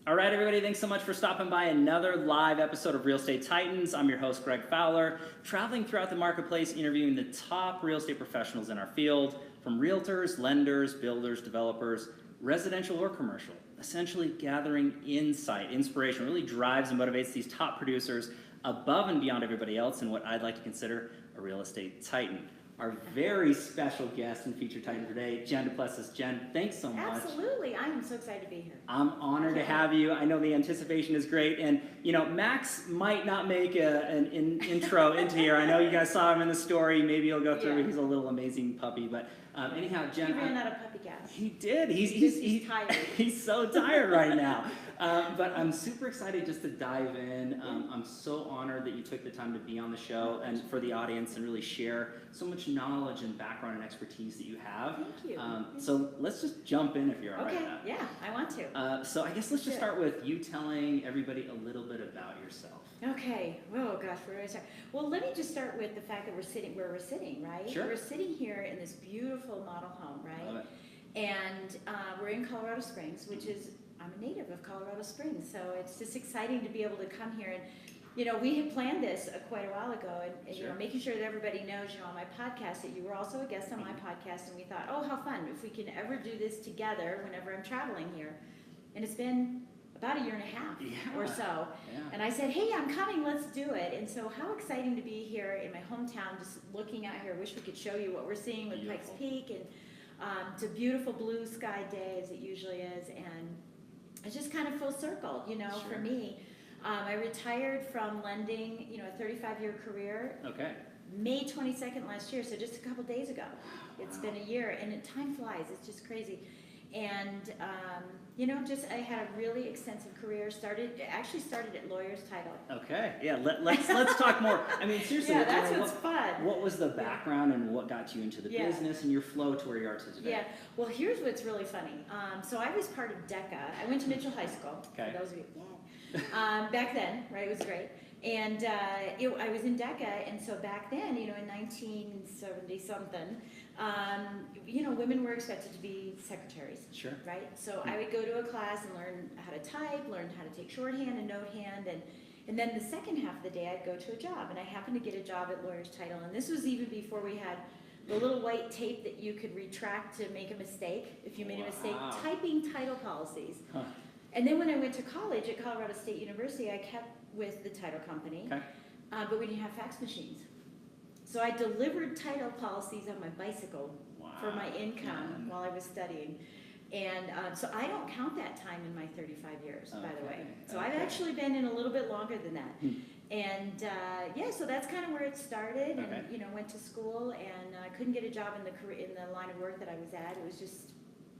All right, everybody, thanks so much for stopping by another live episode of Real Estate Titans. I'm your host, Greg Fowler, traveling throughout the marketplace, interviewing the top real estate professionals in our field, from realtors, lenders, builders, developers, residential or commercial, essentially gathering insight, inspiration, really drives and motivates these top producers above and beyond everybody else in what I'd like to consider a real estate titan. Our very special guest and featured titan today, Jen Du Plessis. Jen, thanks so much. Absolutely. I'm so excited to be here. I'm honored to have you. I know the anticipation is great. And, you know, Max might not make an intro into here. I know you guys saw him in the story. Maybe he'll go through. Yeah. He's a little amazing puppy. But anyhow, Jen. He ran out of puppy gas. He did. He's tired. He's so tired right now. But I'm super excited just to dive in. I'm so honored that you took the time to be on the show and for the audience and really share so much knowledge and background and expertise that you have. Thank you. So let's just jump in if you're all right with that. Yeah, I want to. So I guess let's just start with you telling everybody a little bit about yourself. Okay. Oh gosh, where do I start? Well, let me just start with the fact that we're sitting where we're sitting, right? Sure. We're sitting here in this beautiful model home, right? Love it. And we're in Colorado Springs, which is, I'm a native of Colorado Springs, so it's just exciting to be able to come here. And, you know, we had planned this quite a while ago, and Sure. you know, making sure that everybody knows, you know, on my podcast that you were also a guest on my podcast, and we thought, oh, how fun if we can ever do this together whenever I'm traveling here. And it's been about a year and a half or so. Yeah. And I said, hey, I'm coming, let's do it. And so how exciting to be here in my hometown, just looking out here. I wish we could show you what we're seeing with Beautiful. Pikes Peak, and it's a beautiful blue sky day, as it usually is, and it's just kind of full circle, you know, Sure. for me. I retired from lending, you know, a 35-year career. Okay. May 22nd last year, so just a couple days ago. It's been a year, and time flies. It's just crazy. And, you know, I had a really extensive career. Actually started at Lawyer's Title. Okay. Yeah. Let's talk more. I mean, seriously. Yeah, that's what's fun. What was the background and what got you into the Yeah. business and your flow to where you are to today? Yeah. Well, here's what's really funny. So I was part of DECA. I went to Mitchell High School. Okay. For those of you, back then, right? It was great. And I was in DECA, and so back then, you know, in 1970-something, you know, women were expected to be secretaries. Sure. Right? So I would go to a class and learn how to type, learn how to take shorthand and note-hand, and then the second half of the day I'd go to a job. And I happened to get a job at Lawyer's Title, and this was even before we had the little white tape that you could retract to make a mistake, if you made a mistake, typing title policies. Huh. And then when I went to college at Colorado State University, I kept with the title company, Okay. but we didn't have fax machines. So I delivered title policies on my bicycle for my income while I was studying. And so I don't count that time in my 35 years, by the way. So I've actually been in a little bit longer than that. And yeah, so that's kind of where it started. And you know, went to school, and I couldn't get a job in the line of work that I was at. It was just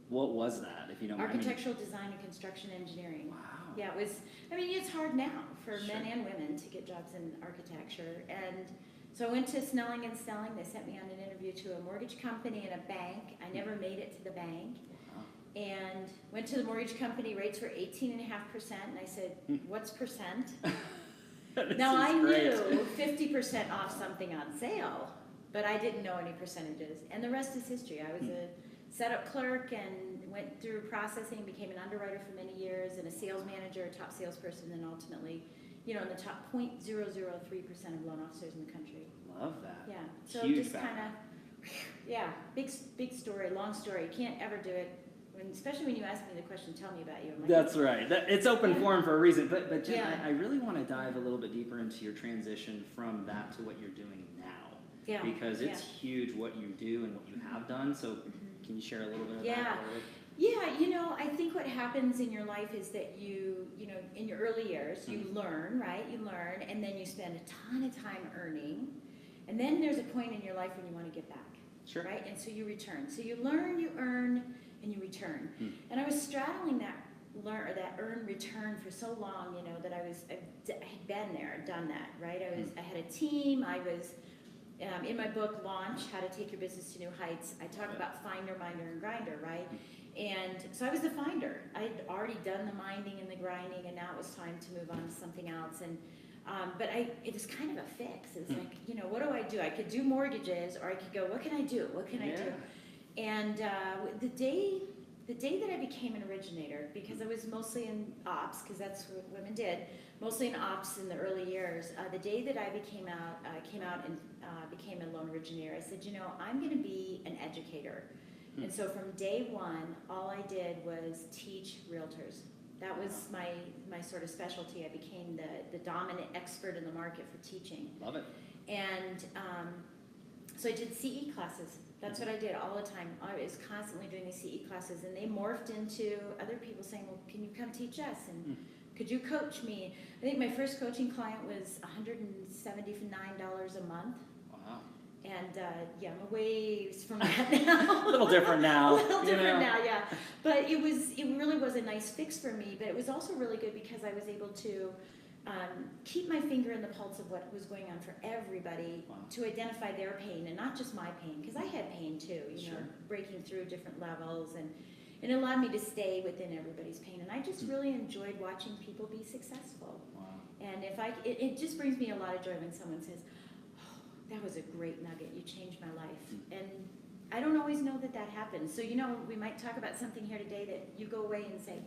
What was that, if you don't mind? architectural design and construction engineering. Wow. Yeah, it was. I mean, it's hard now for Sure. men and women to get jobs in architecture. And so I went to Snelling and Snelling. They sent me on an interview to a mortgage company and a bank. I never made it to the bank. Wow. And went to the mortgage company. Rates were 18.5%, and I said, "What's percent?" Now I knew 50% off something on sale, but I didn't know any percentages. And the rest is history. I was a setup clerk and went through processing, became an underwriter for many years, and a sales manager, a top salesperson, and ultimately, you know, in the top 0.003% of loan officers in the country. Love that. Yeah. So Huge just kind of, yeah, big story, long story. You can't ever do it. Especially when you ask me the question, tell me about you. I'm like, That's right. It's open forum for a reason. But Jen, Yeah. I really want to dive a little bit deeper into your transition from that to what you're doing now. Yeah. Because it's huge what you do and what you have done. So can you share a little bit of that? Yeah, you know, I think what happens in your life is that you know, in your early years, you learn, right? You learn, and then you spend a ton of time earning. And then there's a point in your life when you want to get back. Sure. Right? And so you return. So you learn, you earn, and you return. And I was straddling that earn return for so long, you know, that I had been there, done that, right? I had a team. I was in my book, Launch, How to Take Your Business to New Heights, I talk about finder, minder, and grinder, right? And so I was the finder. I had already done the minding and the grinding, and now it was time to move on to something else. And but it was kind of a fix. It's like, you know, what do? I could do mortgages, or I could go, what can I do? What can I do? And the day the day that I became an originator, because I was mostly in ops, because that's what women did, mostly in ops in the early years, the day that I came out and became a loan originator, I said, you know, I'm going to be an educator. And so from day one, all I did was teach realtors. That was my sort of specialty. I became the dominant expert in the market for teaching. Love it. And so I did CE classes. That's what I did all the time. I was constantly doing these CE classes, and they morphed into other people saying, well, can you come teach us? And could you coach me? I think my first coaching client was $179 a month. Wow. And yeah, I'm a ways from that now. A little different now. A little different now, yeah. But it really was a nice fix for me. But it was also really good because I was able to keep my finger in the pulse of what was going on for everybody, to identify their pain and not just my pain, because I had pain too, you know, breaking through different levels, and it allowed me to stay within everybody's pain. And I just really enjoyed watching people be successful. Wow. And it just brings me a lot of joy when someone says, that was a great nugget. You changed my life. And I don't always know that happens. So, you know, we might talk about something here today that you go away and say,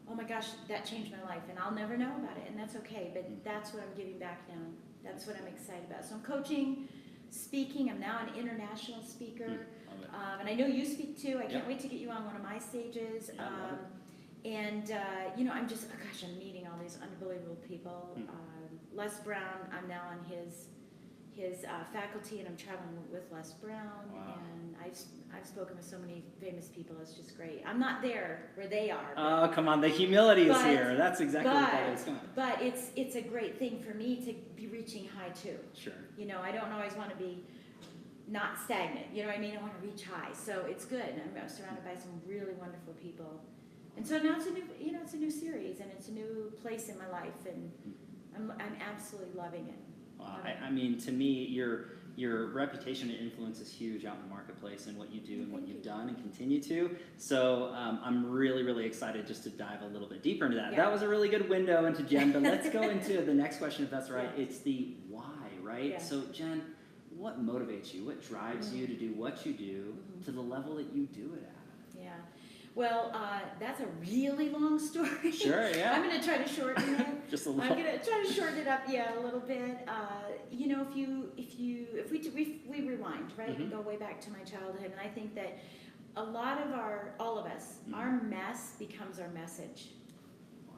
oh my gosh, that changed my life. And I'll never know about it. And that's okay. But that's what I'm giving back now. That's what I'm excited about. So I'm coaching, speaking. I'm now an international speaker. And I know you speak too. I can't wait to get you on one of my stages. And, you know, I'm just, oh gosh, I'm meeting all these unbelievable people. Les Brown, I'm now on his faculty, and I'm traveling with Les Brown, and I've spoken with so many famous people. It's just great. I'm not there where they are. Oh, come on, the humility is here. That's exactly what that is. But it's a great thing for me to be reaching high too. Sure. You know, I don't always want to be not stagnant. You know what I mean? I want to reach high. So it's good. I'm surrounded by some really wonderful people. And so now it's a new series, and it's a new place in my life, and I'm absolutely loving it. Wow. I mean, to me, your reputation and influence is huge out in the marketplace, and what you do and what you've done and continue to. So I'm really, really excited just to dive a little bit deeper into that. Yeah. That was a really good window into Jen, but let's go into the next question, if that's right. It's the why, right? Yeah. So Jen, what motivates you? What drives you to do what you do to the level that you do it at? Yeah. Well, that's a really long story. Sure, yeah. I'm going to try to shorten it. Just a little. I'm going to try to shorten it up, a little bit. You know, if we rewind, right, and go way back to my childhood, and I think that a lot of all of us, our mess becomes our message,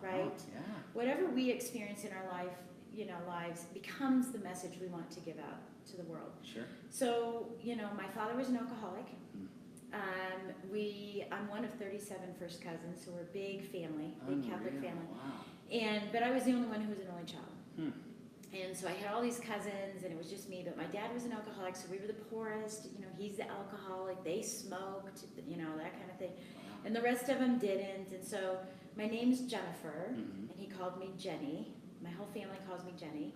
right? Yeah. Whatever we experience in our lives becomes the message we want to give out to the world. Sure. So, you know, my father was an alcoholic. I'm one of 37 first cousins, so we're a big family, big Catholic family. Wow. But I was the only one who was an only child. And so I had all these cousins, and it was just me. But my dad was an alcoholic, so we were the poorest. You know, he's the alcoholic. They smoked, you know, that kind of thing. Wow. And the rest of them didn't. And so my name's Jennifer, and he called me Jenny. My whole family calls me Jenny.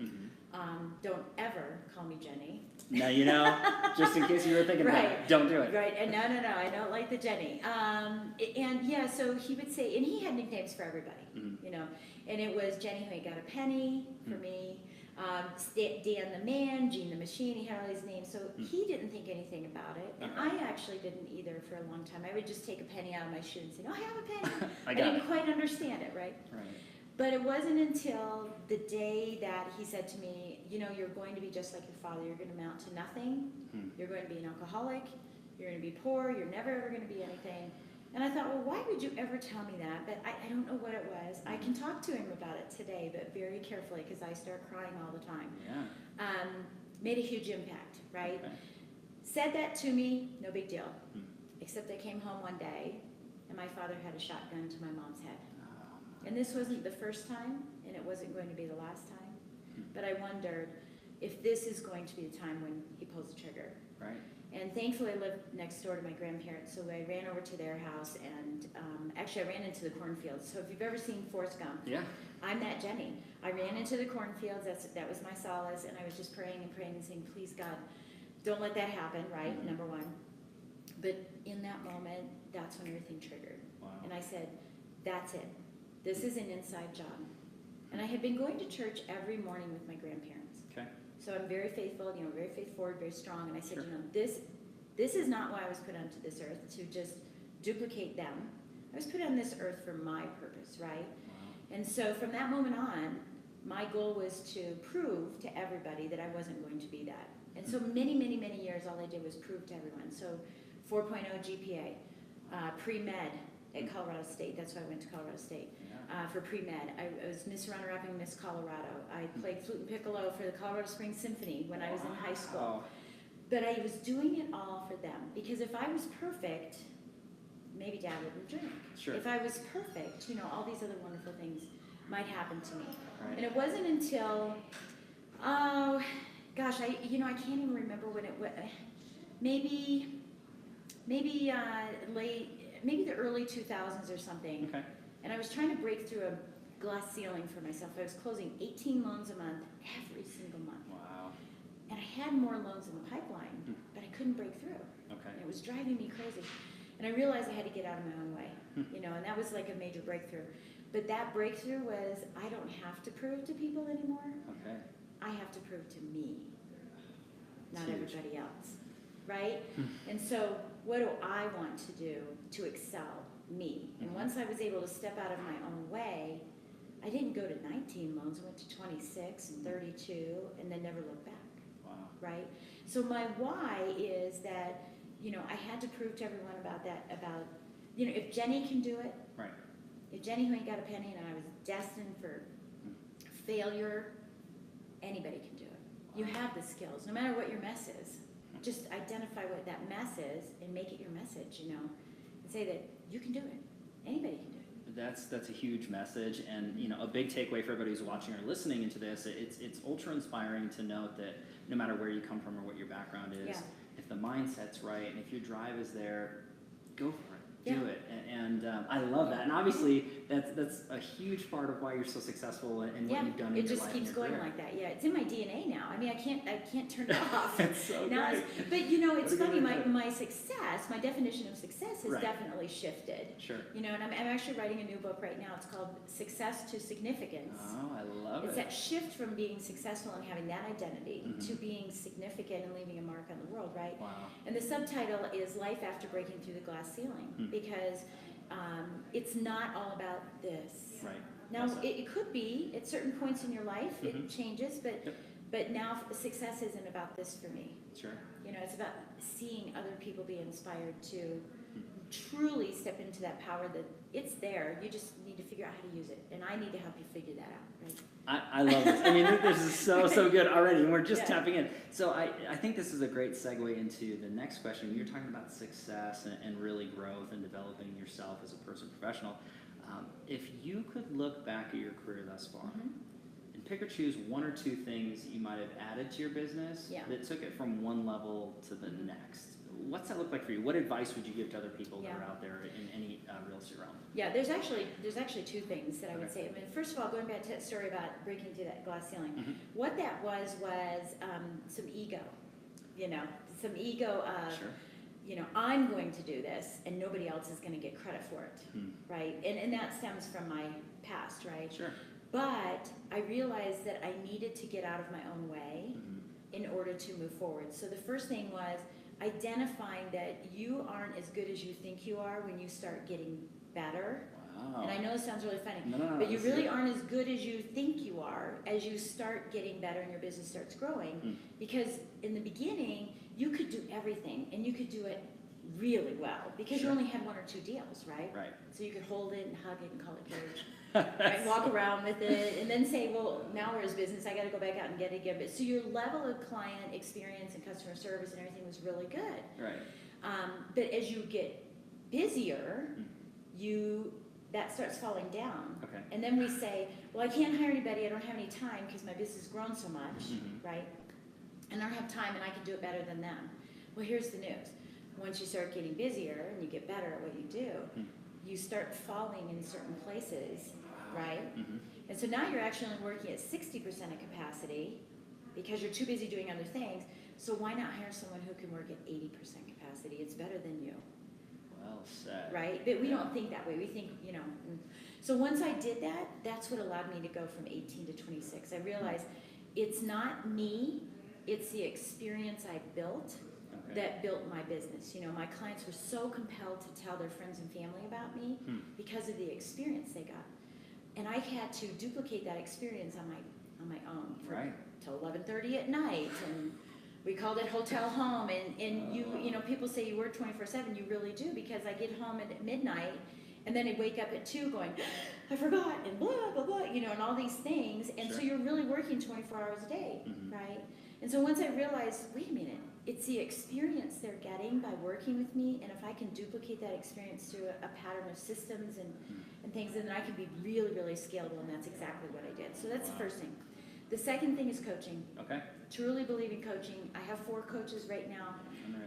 Don't ever call me Jenny. Now, you know, just in case you were thinking about it, don't do it. Right, and no, I don't like the Jenny. And yeah, so he would say, and he had nicknames for everybody, you know, and it was Jenny who ain't got a penny for me, Dan the man, Gene the machine, he had all these names, so he didn't think anything about it, and I actually didn't either for a long time. I would just take a penny out of my shoe and say, oh, I have a penny. I didn't quite understand it, right? Right. But it wasn't until the day that he said to me, you know, you're going to be just like your father. You're going to amount to nothing. You're going to be an alcoholic. You're going to be poor. You're never, ever going to be anything. And I thought, well, why would you ever tell me that? But I don't know what it was. I can talk to him about it today, but very carefully, because I start crying all the time. Yeah. Made a huge impact, right? Okay. Said that to me, no big deal. Except I came home one day, and my father had a shotgun to my mom's head. And this wasn't the first time, and it wasn't going to be the last time. But I wondered if this is going to be the time when he pulls the trigger. Right. And thankfully, I lived next door to my grandparents, so I ran over to their house, and actually, I ran into the cornfields. So if you've ever seen Forrest Gump, I'm that Jenny. I ran into the cornfields. That was my solace, and I was just praying and saying, please, God, don't let that happen, right? Number one. But in that moment, that's when everything triggered. Wow. And I said, that's it. This is an inside job. And I had been going to church every morning with my grandparents. Okay. So I'm very faithful, you know, very faith-forward, very strong. And I said, you know, this is not why I was put onto this earth, to just duplicate them, I was put on this earth for my purpose, right? Wow. And so from that moment on, my goal was to prove to everybody that I wasn't going to be that. And so many, many, many years, all I did was prove to everyone. So 4.0 GPA, pre-med at Colorado State. That's why I went to Colorado State. For pre-med. I was Miss Runner-Up and Miss Colorado. I played flute and piccolo for the Colorado Springs Symphony when I was in high school. But I was doing it all for them. Because if I was perfect, maybe Dad wouldn't drink. Sure. If I was perfect, you know, all these other wonderful things might happen to me. Right. And it wasn't until, oh, gosh, I can't even remember when it was. Maybe the early 2000s or something. Okay. And I was trying to break through a glass ceiling for myself. I was closing 18 loans a month every single month. Wow. And I had more loans in the pipeline, but I couldn't break through. Okay. And it was driving me crazy. And I realized I had to get out of my own way, you know, and that was like a major breakthrough. But that breakthrough was, I don't have to prove to people anymore. Okay. I have to prove to me, not Huge. everybody else, right? And so what do I want to do to excel? Me. And once I was able to step out of my own way, I didn't go to 19 loans. I went to 26 and 32 and then never looked back. Wow. Right? So my why is that, you know, I had to prove to everyone about, you know, if Jenny can do it, Right. if Jenny who ain't got a penny and I was destined for failure, anybody can do it. You have the skills, no matter what your mess is. Just identify what that mess is and make it your message, you know, and say that you can do it. Anybody can do it. That's a huge message, and you know, a big takeaway for everybody who's watching or listening into this. It's ultra inspiring to note that no matter where you come from or what your background is, if the mindset's right and if your drive is there, go for it. Do it, and I love that. And obviously, that's a huge part of why you're so successful and what you've done in your life. It just keeps going like that. Yeah, it's in my DNA now. I mean, I can't turn it off. It's so now great. But you know, it's funny. My success, my definition of success has definitely shifted. Sure. You know, and I'm actually writing a new book right now. It's called Success to Significance. Oh, I love it. It's that shift from being successful and having that identity to being significant and leaving a mark on the world, right? Wow. And the subtitle is Life After Breaking Through the Glass Ceiling, because it's not all about this. Right. Now, it could be at certain points in your life, it changes, but now success isn't about this for me. Sure. You know, it's about seeing other people be inspired to truly step into that power that it's there. You just need to figure out how to use it, and I need to help you figure that out, right? I love this. I mean, this is so good already, and we're just tapping in. So I think this is a great segue into the next question. You're talking about success and really growth and developing yourself as a person professional. If you could look back at your career thus far and pick or choose one or two things you might have added to your business that took it from one level to the next, what's that look like for you? What advice would you give to other people that are out there in any real estate realm? Yeah, there's actually two things that I would say. I mean, first of all, going back to that story about breaking through that glass ceiling, what that was some ego, you know, some ego of, you know, I'm going to do this and nobody else is going to get credit for it, right? And that stems from my past, right? Sure. But I realized that I needed to get out of my own way in order to move forward. So the first thing was identifying that you aren't as good as you think you are when you start getting better. Wow. And I know it sounds really funny, but you really aren't as good as you think you are as you start getting better and your business starts growing. Because in the beginning, you could do everything and you could do it really well because you only had one or two deals, right? Right. So you could hold it and hug it and call it yours. Right? Walk around with it and then say, well, now we're his business, I got to go back out and get it again. But so your level of client experience and customer service and everything was really good. Right. But as you get busier, that starts falling down. Okay. And then we say, well, I can't hire anybody, I don't have any time because my business has grown so much, right? And I don't have time and I can do it better than them. Well, here's the news. Once you start getting busier and you get better at what you do, you start falling in certain places, right? And so now you're actually only working at 60% of capacity because you're too busy doing other things. So why not hire someone who can work at 80% capacity? It's better than you. Well said. Right? But we don't think that way. We think, you know. So once I did that, that's what allowed me to go from 18 to 26. I realized it's not me, it's the experience I built that built my business. You know, my clients were so compelled to tell their friends and family about me because of the experience they got. And I had to duplicate that experience on my own till 11:30 at night, and we called it hotel home. And you know, people say you work 24/7. You really do, because I get home at midnight, and then I wake up at 2 going, I forgot, and blah blah blah, you know, and all these things. And so you're really working 24 hours a day, right? And so once I realized, wait a minute, it's the experience they're getting by working with me, and if I can duplicate that experience through a pattern of systems and things, then I can be really, really scalable, and that's exactly what I did. So that's the first thing. The second thing is coaching. Okay. Truly believe in coaching. I have 4 coaches right now.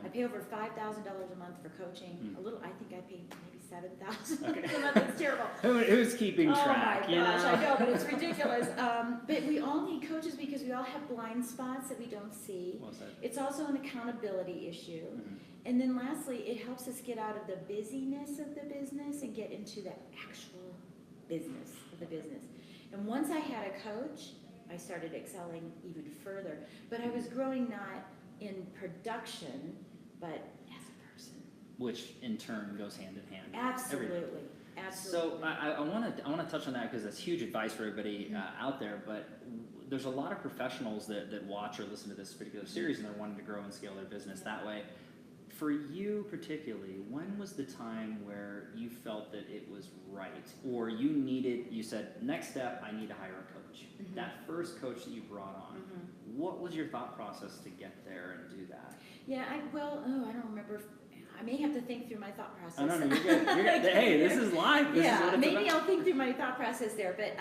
I pay over $5,000 a month for coaching. A little, I think I pay maybe $7,000 a month. It's terrible. Who's keeping track? Oh my gosh, I know, but it's ridiculous. But we all need coaches because we all have blind spots that we don't see. What's that? It's also an accountability issue. And then lastly, it helps us get out of the busyness of the business and get into the actual business of the business. And once I had a coach, I started excelling even further. But I was growing not in production, but as a person. Which in turn goes hand in hand. Absolutely. Absolutely. So I want to touch on that because that's huge advice for everybody out there. But there's a lot of professionals that watch or listen to this particular series, and they're wanting to grow and scale their business that way. For you particularly, when was the time where you felt that it was right, or you said, next step, I need to hire a coach? That first coach that you brought on, what was your thought process to get there and do that? Yeah, I don't remember. I may have to think through my thought process. Oh, no, you're good. You're good. Hey, this is live. This is what it's maybe about. I'll think through my thought process there. But,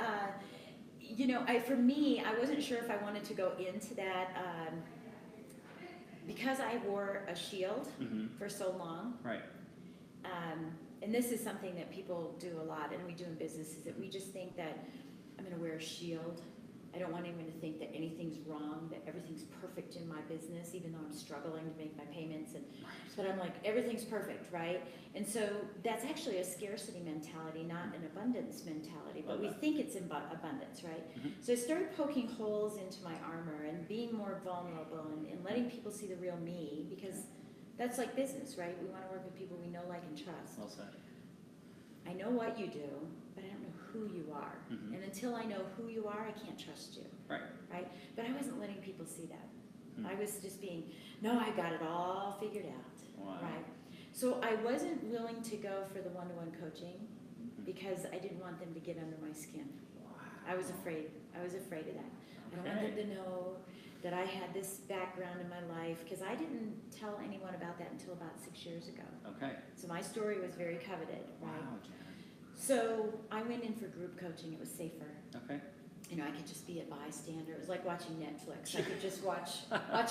you know, for me, I wasn't sure if I wanted to go into that because I wore a shield for so long. Right. And this is something that people do a lot, and we do in business, is that we just think that I'm going to wear a shield. I don't want anyone to think that anything's wrong, that everything's perfect in my business, even though I'm struggling to make my payments. But I'm like, everything's perfect, right? And so that's actually a scarcity mentality, not an abundance mentality. But we think it's in abundance, right? So I started poking holes into my armor and being more vulnerable and letting people see the real me, because that's like business, right? We want to work with people we know, like, and trust. Well said. I know what you do, but I don't know who you are. And until I know who you are, I can't trust you. Right. Right? But I wasn't letting people see that. I was just being, no, I got it all figured out. Wow. Right? So I wasn't willing to go for the one-to-one coaching because I didn't want them to get under my skin. Wow. I was afraid. I was afraid of that. I don't want them to know that I had this background in my life, because I didn't tell anyone about that until about 6 years ago. Okay. So my story was very coveted, right? Wow, Jen. So I went in for group coaching. It was safer. Okay. You know, I could just be a bystander. It was like watching Netflix. I could just watch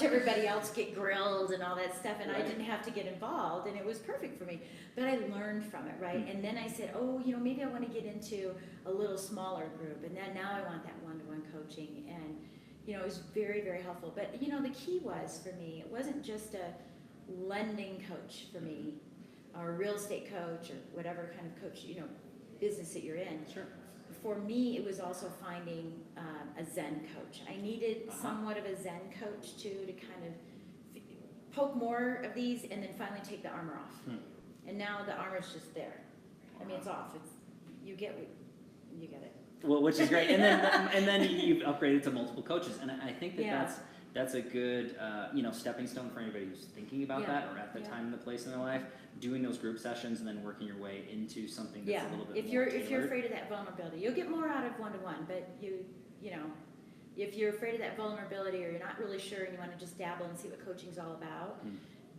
everybody else get grilled and all that stuff, and I didn't have to get involved, and it was perfect for me. But I learned from it, right? And then I said, oh, you know, maybe I want to get into a little smaller group, and then now I want that one-to-one coaching. And you know, it was very, very helpful. But, you know, the key was, for me, it wasn't just a lending coach for me, or a real estate coach, or whatever kind of coach, you know, business that you're in. Sure. For me, it was also finding a Zen coach. I needed somewhat of a Zen coach, too, to kind of poke more of these and then finally take the armor off. And now the armor's just there. I mean, it's off. You get it. Well, which is great, and then you've upgraded to multiple coaches, and I think that's a good stepping stone for anybody who's thinking about that, or at the time and the place in their life, doing those group sessions and then working your way into something that's a little bit more tailored. If you're afraid of that vulnerability, you'll get more out of one-to-one, but you know, if you're afraid of that vulnerability, or you're not really sure and you want to just dabble and see what coaching's all about,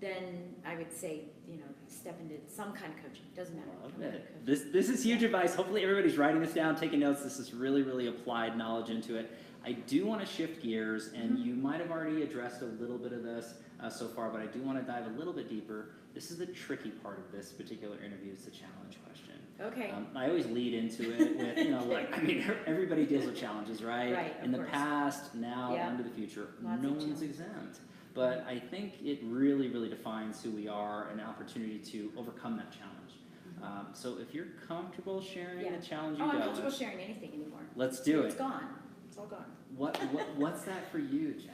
then I would say, you know, step into some kind of coaching. Doesn't matter. This is huge advice. Hopefully everybody's writing this down, taking notes. This is really, really applied knowledge into it. I do want to shift gears, and you might have already addressed a little bit of this so far, but I do want to dive a little bit deeper. This is the tricky part of this particular interview. It's the challenge question. Okay. I always lead into it with, you know, like, I mean, everybody deals with challenges, right? Right, in the past, now, into the future. No one's exempt. But I think it really, really defines who we are, an opportunity to overcome that challenge. So if you're comfortable sharing the challenge you I'm dealt comfortable with, sharing anything anymore. let's do it. It's gone. It's all gone. What's that for you, Jen?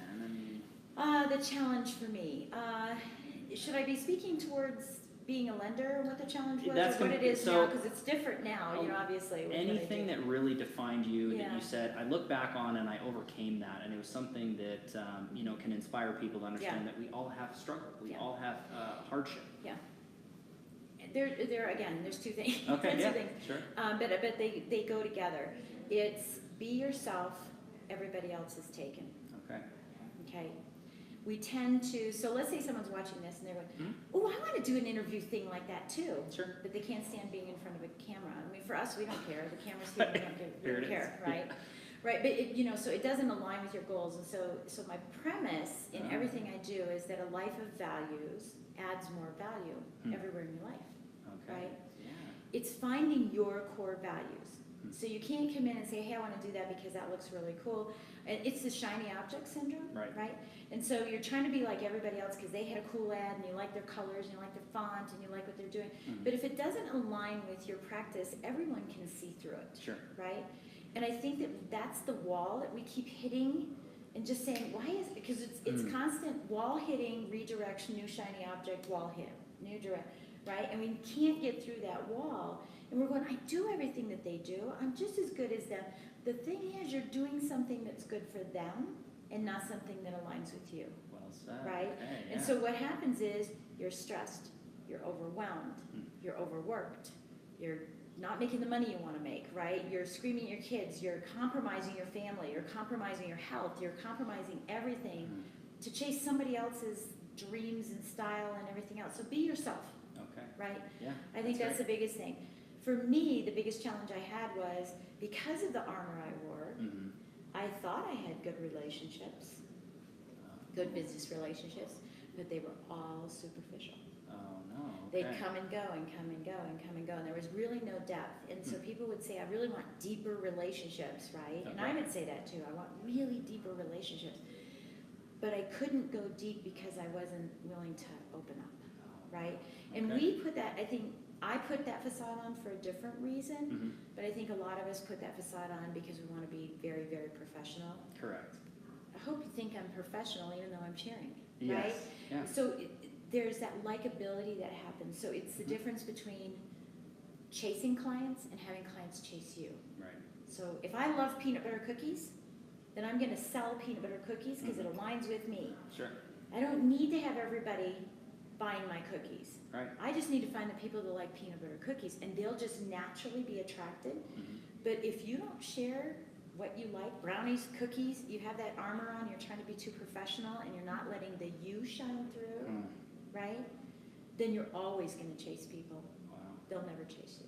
I mean, the challenge for me. should I be speaking towards being a lender and what the challenge was, That's or what it is so, now? Because it's different now, you know, obviously. with what I anything do. that really defined you, that Yeah. you said, I look back on and I overcame that, and it was something that you know, can inspire people to understand that we all have struggle, we all have hardship. Yeah. There again, there's two things. Okay, two yeah, things. sure. But they go together. It's be yourself, everybody else is taken. Okay. Okay. We tend to, so let's say someone's watching this and they're going, oh, I want to do an interview thing like that too. Sure. But they can't stand being in front of a camera. I mean, for us, we don't care. The camera's here, we don't care, right? Right, but it, you know, so it doesn't align with your goals. And so my premise in everything I do is that a life of values adds more value everywhere in your life, right? Yeah. It's finding your core values. So you can't come in and say, hey, I want to do that because that looks really cool. And it's the shiny object syndrome, right? And so you're trying to be like everybody else because they had a cool ad and you like their colors and you like their font and you like what they're doing. But if it doesn't align with your practice, everyone can see through it, right? And I think that that's the wall that we keep hitting and just saying, why is it? Because it's constant wall hitting, redirection, new shiny object, wall hit, new direct, right? And we can't get through that wall. And we're going, I do everything that they do. I'm just as good as them. The thing is, you're doing something that's good for them and not something that aligns with you. Well said. Right? Okay, yeah. And so what happens is you're stressed, you're overwhelmed, you're overworked, you're not making the money you want to make, right? You're screaming at your kids, you're compromising your family, you're compromising your health, you're compromising everything to chase somebody else's dreams and style and everything else. So be yourself. Okay. Right? Yeah. I think that's the biggest thing. For me, the biggest challenge I had was because of the armor I wore, I thought I had good relationships, good business relationships, but they were all superficial. Oh, no. They'd come and go and come and go and come and go, and there was really no depth. And so people would say, I really want deeper relationships, right? And I would say that too. I want really deeper relationships. But I couldn't go deep because I wasn't willing to open up, right? And we put that, I think, I put that facade on for a different reason, but I think a lot of us put that facade on because we want to be very, very professional. Correct. I hope you think I'm professional even though I'm sharing, Yes. right? Yeah. So there's that likability that happens. So it's the difference between chasing clients and having clients chase you. Right. So if I love peanut butter cookies, then I'm going to sell peanut butter cookies because it aligns with me. Sure. I don't need to have everybody buying my cookies. Right. I just need to find the people that like peanut butter cookies, and they'll just naturally be attracted. But if you don't share what you like, brownies, cookies, you have that armor on, you're trying to be too professional, and you're not letting the you shine through, right? Then you're always going to chase people. Wow. They'll never chase you.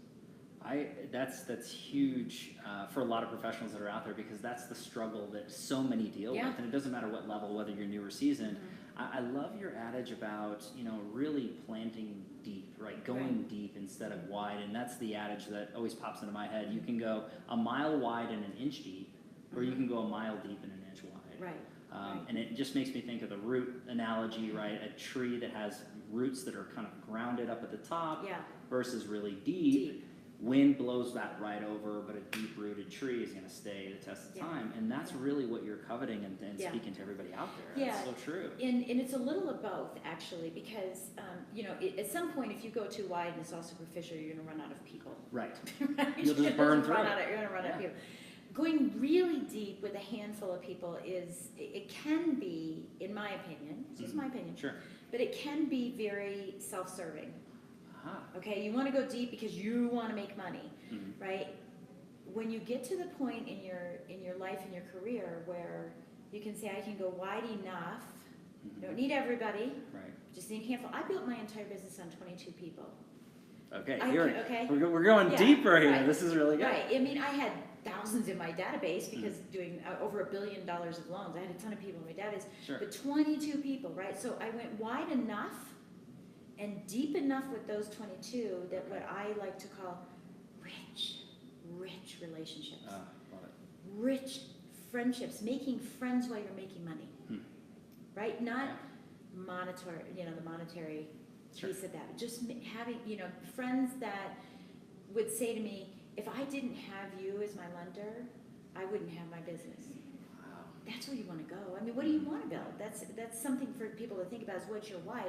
That's huge for a lot of professionals that are out there, because that's the struggle that so many deal with, and it doesn't matter what level, whether you're new or seasoned. I love your adage about, you know, really planting deep, right? Going deep instead of wide, and that's the adage that always pops into my head. You can go a mile wide and an inch deep, or you can go a mile deep and an inch wide. Right. And it just makes me think of the root analogy, right? A tree that has roots that are kind of grounded up at the top versus really deep. Wind blows that right over, but a deep-rooted tree is going to stay the test of time. And that's really what you're coveting and speaking to everybody out there. That's so true. And it's a little of both, actually, because, you know, at some point, if you go too wide and it's all superficial, you're going to run out of people. Right. Right? You'll just burn through. You're going to run out of people. Going really deep with a handful of people it can be, in my opinion, it's just my opinion, but it can be very self-serving. Okay, you want to go deep because you want to make money, right? When you get to the point in your life and your career where you can say, I can go wide enough, you don't need everybody, just need a handful. I built my entire business on 22 people. Okay, we're going deeper here. This is really good. Right, I mean, I had thousands in my database because doing over $1 billion of loans, I had a ton of people in my database, but 22 people, right? So I went wide enough and deep enough with those 22 that what I like to call rich relationships. Love it. Rich friendships, making friends while you're making money, right? Not monetary, you know, the monetary piece of that. Just having, you know, friends that would say to me, if I didn't have you as my lender, I wouldn't have my business. That's where you want to go. I mean, what do you want to build? That's something for people to think about is what's your why.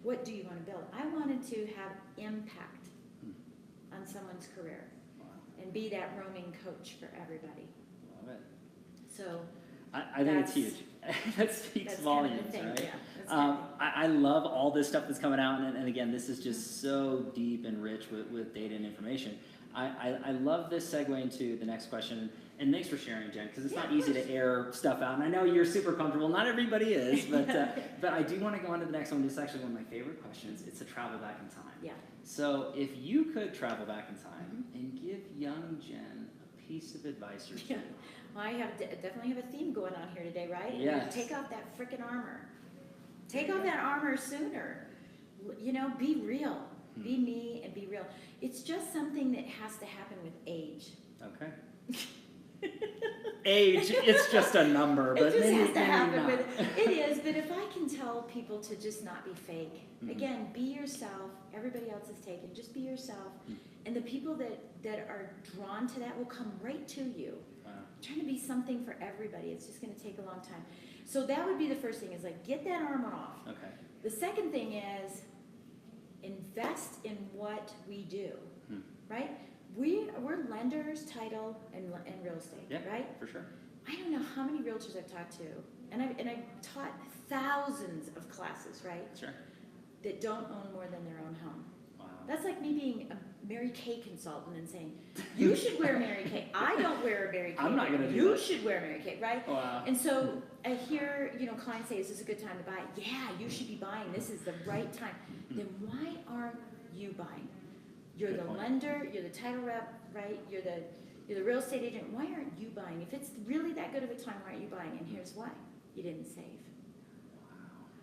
what do you want to build? I wanted to have impact on someone's career and be that roaming coach for everybody. Love it. So I think it's huge. That speaks volumes, kind of right? Yeah, I love all this stuff that's coming out, and again, this is just so deep and rich with data and information. I love this segue into the next question, and thanks for sharing, Jen, because it's not easy to air stuff out, and I know you're super comfortable. Not everybody is, but I do want to go on to the next one. This is actually one of my favorite questions. It's to travel back in time. Yeah. So if you could travel back in time and give young Jen a piece of advice or two. Yeah. Well, I definitely have a theme going on here today, right? Yes. Take off that frickin' armor. Take off that armor sooner. You know, be real. Be me and be real. It's just something that has to happen with age. Okay. Age, it's just a number, but it just maybe, has to happen not. with it is, but if I can tell people to just not be fake, again, be yourself. Everybody else is taken. Just be yourself, and the people that are drawn to that will come right to you. Wow. Trying to be something for everybody. It's just going to take a long time. So that would be the first thing, is like, get that armor off. Okay. The second thing is invest in what we do, right? We're lenders, title, and real estate, right? For sure. I don't know how many realtors I've talked to, and I've taught thousands of classes, right? Sure. That don't own more than their own home. Wow. That's like me being a Mary Kay consultant and saying, you should wear Mary Kay. I don't wear a Mary Kay. I'm not going to do You that. should wear Mary Kay, right? Wow. And so I hear, clients say, is this a good time to buy? Yeah, you should be buying. This is the right time. Then why aren't you buying? You're Good the point. lender, you're the title rep, right? You're the real estate agent. Why aren't you buying? If it's really that good of a time, why aren't you buying? And here's why. You didn't save.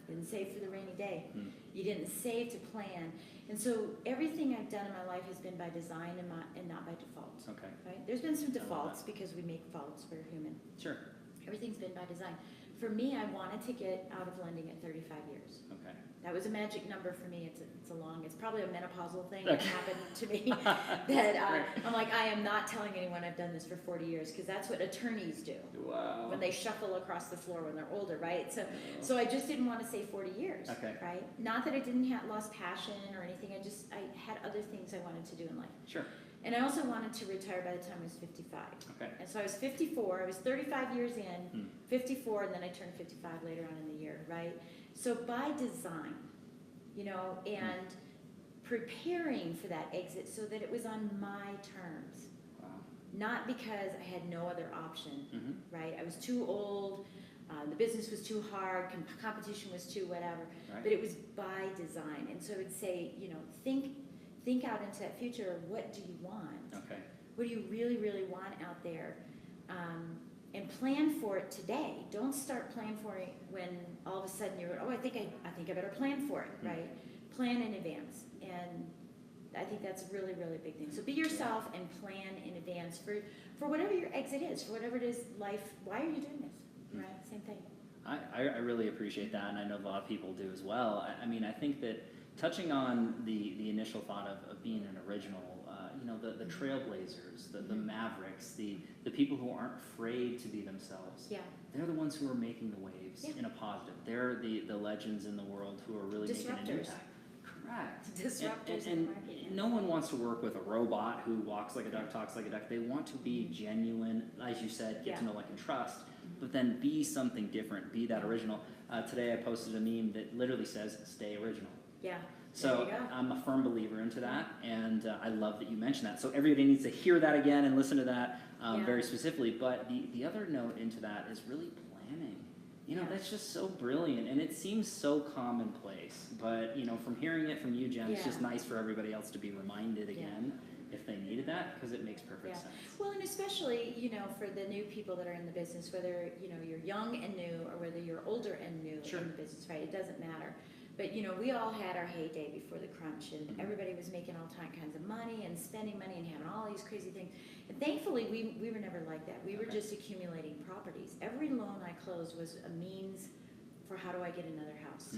You didn't save for the rainy day. You didn't save to plan. And so everything I've done in my life has been by design and not by default. Okay. Right? There's been some defaults because we make faults. We're human. Sure. Everything's been by design. For me, I wanted to get out of lending at 35 years. Okay. That was a magic number for me. It's probably a menopausal thing Okay. that happened to me. That I'm like, I am not telling anyone I've done this for 40 years, because that's what attorneys do. Wow. When they shuffle across the floor when they're older, right? So I just didn't want to say 40 years. Okay. Right? Not that I didn't have lost passion or anything. I had other things I wanted to do in life. Sure. And I also wanted to retire by the time I was 55. Okay. And so I was 54. I was 35 years in, 54, and then I turned 55 later on in the year, right? So by design, and preparing for that exit so that it was on my terms. Wow. Not because I had no other option, right? I was too old, the business was too hard, competition was too whatever, Right. but it was by design. And so I would say, think out into that future. What do you want? Okay. What do you really, really want out there? And plan for it today. Don't start planning for it when all of a sudden you're, I think I better plan for it, right? Plan in advance. And I think that's a really, really big thing. So be yourself and plan in advance for whatever your exit is, for whatever it is, life. Why are you doing this? Right? Same thing. I really appreciate that, and I know a lot of people do as well. I mean, I think that touching on the initial thought of being an original, the trailblazers, the mavericks, the people who aren't afraid to be themselves. Yeah. They're the ones who are making the waves in a positive. They're the legends in the world who are really making an impact. Correct. Disruptors. And no one wants to work with a robot who walks like a duck, talks like a duck. They want to be genuine, as you said, get to know, like, and trust, but then be something different, be that original. Today I posted a meme that literally says, stay original. Yeah. So I'm a firm believer into that, and I love that you mentioned that. So everybody needs to hear that again and listen to that very specifically. But the other note into that is really planning. That's just so brilliant, and it seems so commonplace. But from hearing it from you, Jen, it's just nice for everybody else to be reminded again if they needed that, because it makes perfect sense. Well, and especially for the new people that are in the business, whether you're young and new or whether you're older and new in the business, right? It doesn't matter. But we all had our heyday before the crunch, and everybody was making all kinds of money and spending money and having all these crazy things. And thankfully, we were never like that. We were just accumulating properties. Every loan I closed was a means for how do I get another house,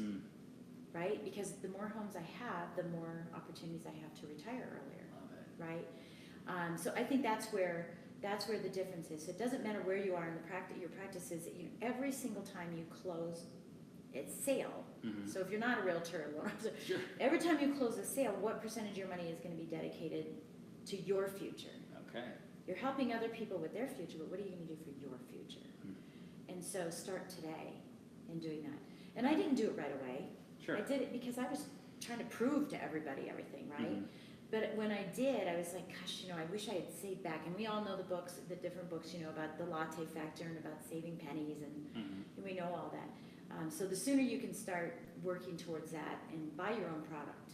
right? Because the more homes I have, the more opportunities I have to retire earlier, right? So I think that's where the difference is. So it doesn't matter where you are in your practice is that every single time you close it's sale. So if you're not a realtor, Sure. every time you close a sale, what percentage of your money is going to be dedicated to your future? Okay. You're helping other people with their future, but what are you going to do for your future? And so start today in doing that. And I didn't do it right away. Sure. I did it because I was trying to prove to everybody everything, right? But when I did, I was like, gosh, you know, I wish I had saved back. And we all know the books, the different books, you know, about the latte factor and about saving pennies, and we know all that. So the sooner you can start working towards that and buy your own product,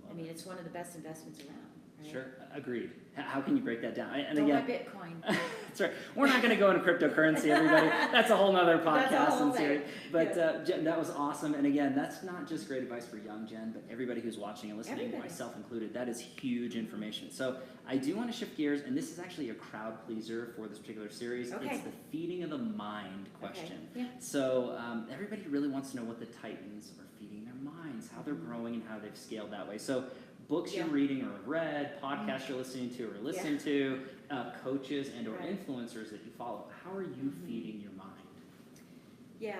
I mean, it's one of the best investments around. Right? Sure, agreed. How can you break that down? And Go again, buy Bitcoin. that's right. We're not going to go into cryptocurrency, everybody. That's a whole nother podcast. That's a whole and series. thing. But Jen, that was awesome. And again, that's not just great advice for young Jen, but everybody who's watching and listening, Everybody. myself included. That is huge information. So I do want to shift gears, and this is actually a crowd pleaser for this particular series. Okay. It's the feeding of the mind question. Okay. Yeah. So everybody really wants to know what the Titans are feeding their minds, how they're growing, and how they've scaled that way. So books you're reading or have read, podcasts you're listening to or listen to, coaches and or influencers that you follow. How are you feeding your mind? Yeah,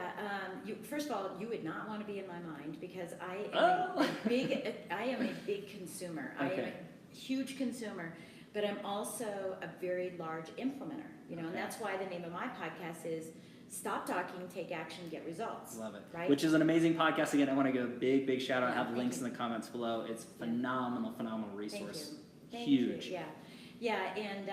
first of all, you would not want to be in my mind because I am a big consumer. I am a huge consumer, but I'm also a very large implementer. You know, and that's why the name of my podcast is Stop Talking, Take Action, Get Results. Love it. Right? Which is an amazing podcast. Again, I want to give a big shout out. I have links in the comments below. It's phenomenal resource. Thank Huge. you. Yeah, and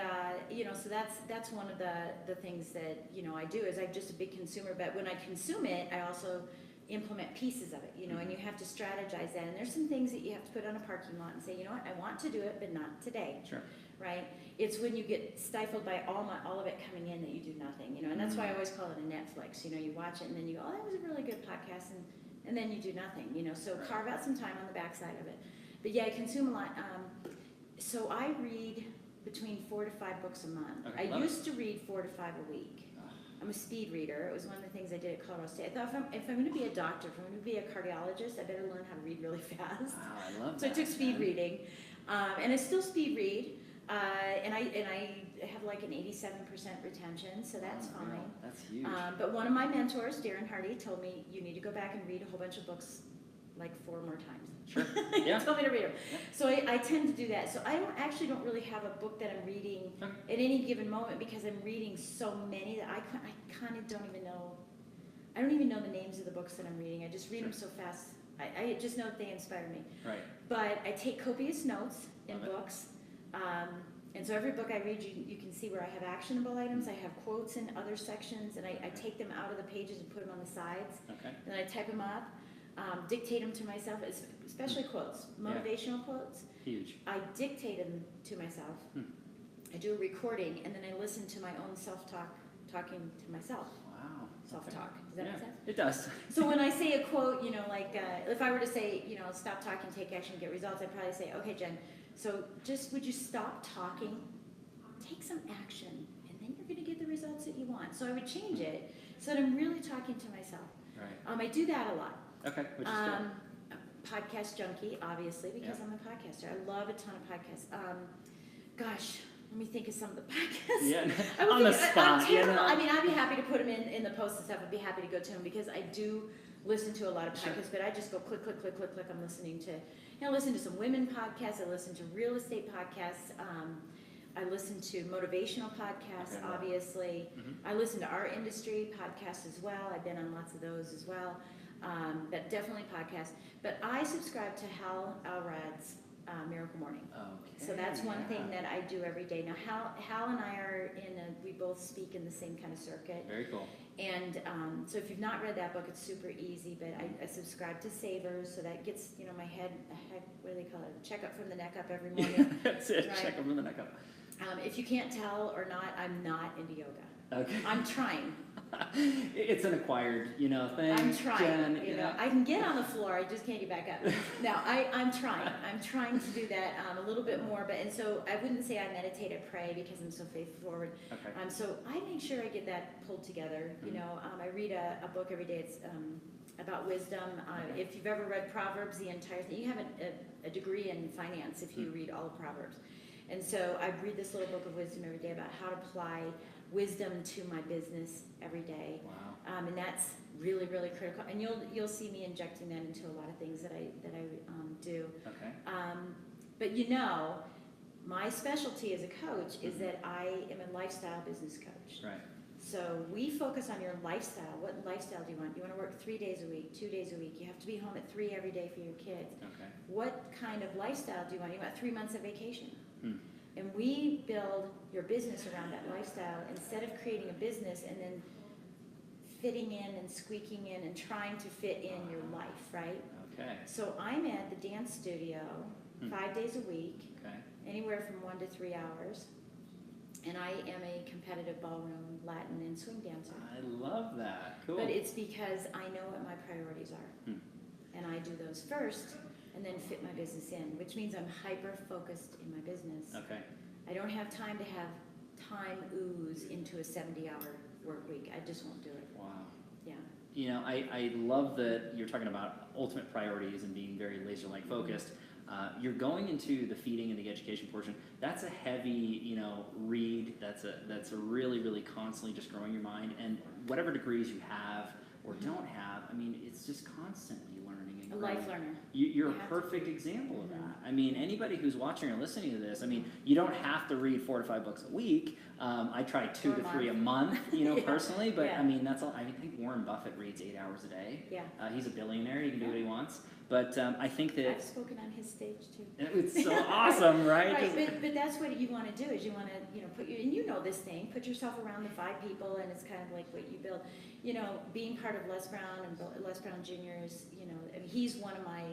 you know, so that's one of the things that, you know, I do is I'm just a big consumer. But when I consume it, I also implement pieces of it. You know, and you have to strategize that. And there's some things that you have to put on a parking lot and say, you know what, I want to do it, but not today. Sure. Right? It's when you get stifled by all of it coming in that you do nothing, you know, and that's why I always call it a Netflix. You know, you watch it and then you go, oh, that was a really good podcast, and then you do nothing, you know, so carve out some time on the backside of it. But yeah, I consume a lot. So I read between 4 to 5 books a month. Okay, I used to read 4 to 5 a week. I'm a speed reader. It was one of the things I did at Colorado State. I thought if I'm going to be a doctor, if I'm going to be a cardiologist, I better learn how to read really fast. Wow, I love that. So I took speed reading, and I still speed read. And I have like an 87% retention, so that's fine. Wow, that's huge. But one of my mentors, Darren Hardy, told me you need to go back and read a whole bunch of books like 4 more times. Sure. He Yeah. told me to read them. Yeah. So I tend to do that. So I don't really have a book that I'm reading at any given moment because I'm reading so many that I kind of don't even know. I don't even know the names of the books that I'm reading. I just read them so fast. I just know that they inspire me. Right. But I take copious notes in books. And so every book I read, you can see where I have actionable items. I have quotes in other sections, and I take them out of the pages and put them on the sides. Okay. And then I type them up, dictate them to myself, especially quotes, motivational quotes. Huge. I dictate them to myself. I do a recording, and then I listen to my own self-talk, talking to myself. Wow. Self-talk. Does that make sense? It does. So when I say a quote, you know, like if I were to say, you know, stop talking, take action, get results, I'd probably say, okay, Jen, so just would you stop talking, take some action, and then you're going to get the results that you want. So I would change it so that I'm really talking to myself. Right. I do that a lot. Okay. Which is good. Podcast junkie, obviously, because I'm a podcaster. I love a ton of podcasts. Gosh, let me think of some of the podcasts. Yeah, on the spot. You know? I mean, I'd be happy to put them in the post and stuff. I'd be happy to go to them because I do listen to a lot of podcasts, but I just go click. I'm listening to, I listen to some women podcasts. I listen to real estate podcasts. I listen to motivational podcasts, obviously. I listen to our industry podcasts as well. I've been on lots of those as well, but definitely podcasts. But I subscribe to Hal Elrod's Miracle Morning. Okay. So that's one thing that I do every day. Now, Hal and I are we both speak in the same kind of circuit. Very cool. And so if you've not read that book, it's super easy, but I subscribe to Savers, so that gets, you know, my head, what do they call it? Check up from the neck up every morning. That's it, right? Check up from the neck up. If you can't tell or not, I'm not into yoga. Okay. I'm trying. It's an acquired, you know, thing. I'm trying. You know, I can get on the floor. I just can't get back up. No, I'm trying. I'm trying to do that a little bit more. And so I wouldn't say I meditate or pray because I'm so faith forward. Okay. So I make sure I get that pulled together. You know, I read a book every day. It's about wisdom. If you've ever read Proverbs, the entire thing, you have a degree in finance if you read all of Proverbs. And so I read this little book of wisdom every day about how to apply wisdom to my business every day. Wow. And really, really critical. And you'll see me injecting that into a lot of things that I do. Okay. But you know, my specialty as a coach is that I am a lifestyle business coach. Right. So we focus on your lifestyle. What lifestyle do you want? You want to work 3 days a week, 2 days a week. You have to be home at 3 every day for your kids. Okay. What kind of lifestyle do you want? You want 3 months of vacation. Hmm. And we build your business around that lifestyle instead of creating a business and then fitting in and squeaking in and trying to fit in your life, right? Okay. So I'm at the dance studio 5 days a week, Okay. anywhere from 1 to 3 hours. And I am a competitive ballroom, Latin, and swing dancer. I love that. Cool. But it's because I know what my priorities are. And I do those first and then fit my business in, which means I'm hyper-focused in my business. Okay. I don't have time to have time ooze into a 70-hour work week. I just won't do it. Wow. Yeah. You know, I love that you're talking about ultimate priorities and being very laser-like focused. You're going into the feeding and the education portion. That's a heavy, you know, read. That's a really, really constantly just growing your mind. And whatever degrees you have or don't have, I mean, it's just constantly learning and A growing. life learner. You're a perfect example of that. I mean, anybody who's watching or listening to this, I mean, you don't have to read 4 to 5 books a week. I try 2 to 3 a month, you know, personally. But I mean, that's all. I think Warren Buffett reads 8 hours a day. Yeah. He's a billionaire. He can do what he wants. But I think that I've spoken on his stage too. it's so awesome, right? Right, but that's what you want to do is you want to, you know, and you know this thing, put yourself around the 5 people, and it's kind of like what you build. You know, being part of Les Brown and Les Brown Jr.'s, you know, I mean, he's one of my,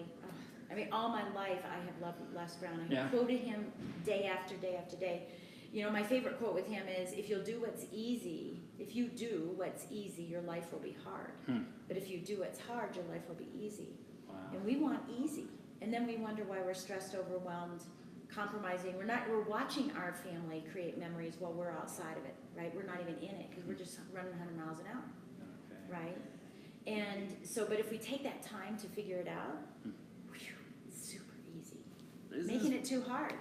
I mean, all my life I have loved Les Brown. I have quoted him day after day after day. You know, my favorite quote with him is, if you'll do what's easy, if you do what's easy, your life will be hard. But if you do what's hard, your life will be easy. Wow. And we want easy. And then we wonder why we're stressed, overwhelmed, compromising. We're watching our family create memories while we're outside of it, right? We're not even in it because we're just running 100 miles an hour, right? And so, but if we take that time to figure it out, whew, it's super easy. Making it too hard.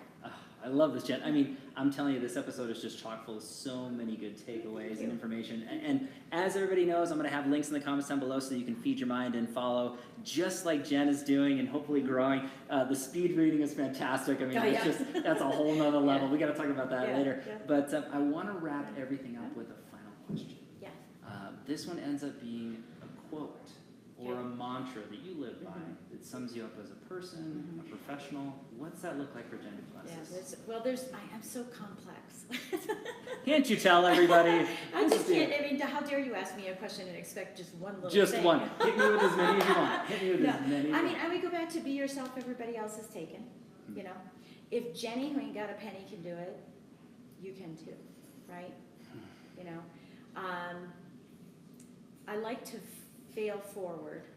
I love this, Jen. I mean, I'm telling you, this episode is just chock full of so many good takeaways and information. And as everybody knows, I'm going to have links in the comments down below so you can feed your mind and follow just like Jen is doing and hopefully growing. The speed reading is fantastic. I mean, that's a whole nother level. We got to talk about that later. Yeah. But I want to wrap everything up with a final question. Yeah. This one ends up being a quote or a mantra that you live by that sums you up as a person, a professional. What's that look like for Jen Du Plessis? Yeah, I'm so complex. Can't you tell everybody? I just can't. I mean, how dare you ask me a question and expect just one little just thing? One. Hit me with as many as you want. Hit me with as many as you want. I mean, I would go back to be yourself, everybody else is taken. You know? If Jenny, who ain't got a penny, can do it, you can too, right? You know? I like to fail forward.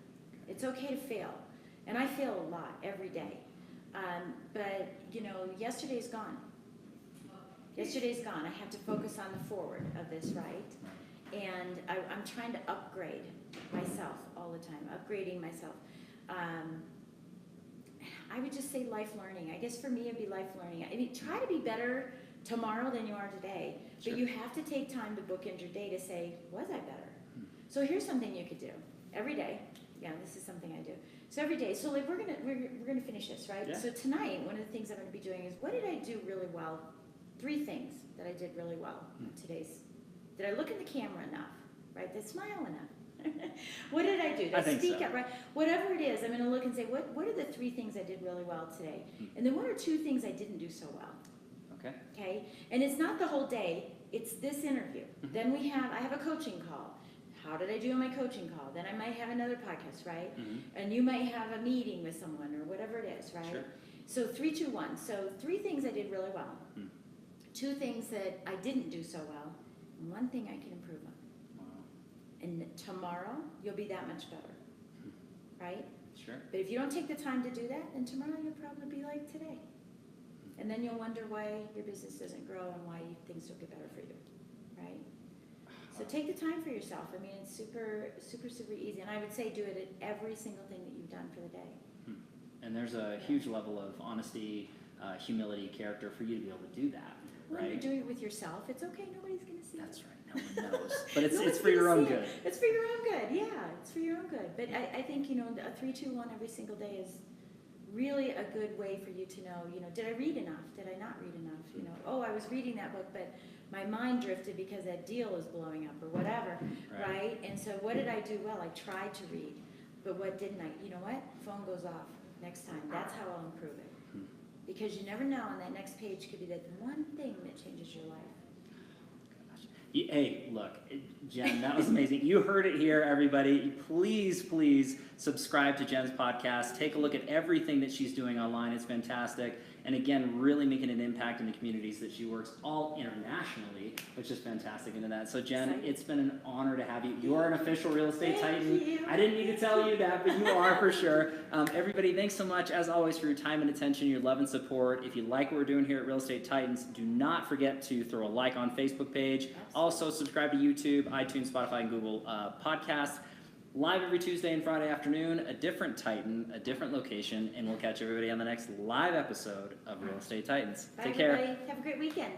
It's okay to fail. And I fail a lot every day. But, you know, yesterday's gone. Yesterday's gone. I have to focus on the forward of this, right? And I'm trying to upgrade myself all the time, upgrading myself. I would just say life learning. I guess for me it'd be life learning. I mean, try to be better tomorrow than you are today. But you have to take time to bookend your day to say, was I better? So here's something you could do every day. Yeah, this is something I do. So every day. So like we're gonna finish this, right? Yeah. So tonight, one of the things I'm gonna be doing is, what did I do really well? 3 things that I did really well today's. Did I look in the camera enough? Right? Did I smile enough? What did I do? Did I speak up? Right? Whatever it is, I'm gonna look and say, what are the 3 things I did really well today? And then what are 2 things I didn't do so well? Okay. Okay. And it's not the whole day. It's this interview. Then I have a coaching call. How did I do on my coaching call? Then I might have another podcast, right? And you might have a meeting with someone or whatever it is, right? Sure. So 3, 2, 1. So 3 things I did really well. 2 things that I didn't do so well. And 1 thing I can improve on. Wow. And tomorrow, you'll be that much better. Right? Sure. But if you don't take the time to do that, then tomorrow you'll probably be like today. And then you'll wonder why your business doesn't grow and why things don't get better for you. Right? So take the time for yourself. I mean, it's super, super, super easy. And I would say do it at every single thing that you've done for the day. And there's a huge level of honesty, humility, character for you to be able to do that, right? When you're doing it with yourself, it's okay. Nobody's going to see. That's right. no one knows. But it's Nobody's for your gonna own see it. good. It's for your own good, yeah, it's for your own good. But I think, you know, a 3-2-1 every single day is really a good way for you to know, you know, did I read enough? Did I not read enough? You know, oh, I was reading that book, but my mind drifted because that deal is blowing up or whatever, right? And so what did I do well? I tried to read, but what didn't I? You know what? Phone goes off next time. That's how I'll improve it. Because you never know, and that next page could be that one thing that changes your life. Hey, look, Jen, that was amazing. You heard it here, everybody. Please, please subscribe to Jen's podcast. Take a look at everything that she's doing online. It's fantastic. And again, really making an impact in the communities that she works, all internationally, which is fantastic into that. So Jen, it's been an honor to have you. You are an official real estate titan. You. I didn't need to tell you that, but you are for sure. Everybody, thanks so much, as always, for your time and attention, your love and support. If you like what we're doing here at Real Estate Titans, do not forget to throw a like on Facebook page. Absolutely. Also, subscribe to YouTube, iTunes, Spotify, and Google Podcasts. Live every Tuesday and Friday afternoon, a different Titan, a different location, and we'll catch everybody on the next live episode of Real Estate Titans. Bye, Take care. everybody. Have a great weekend.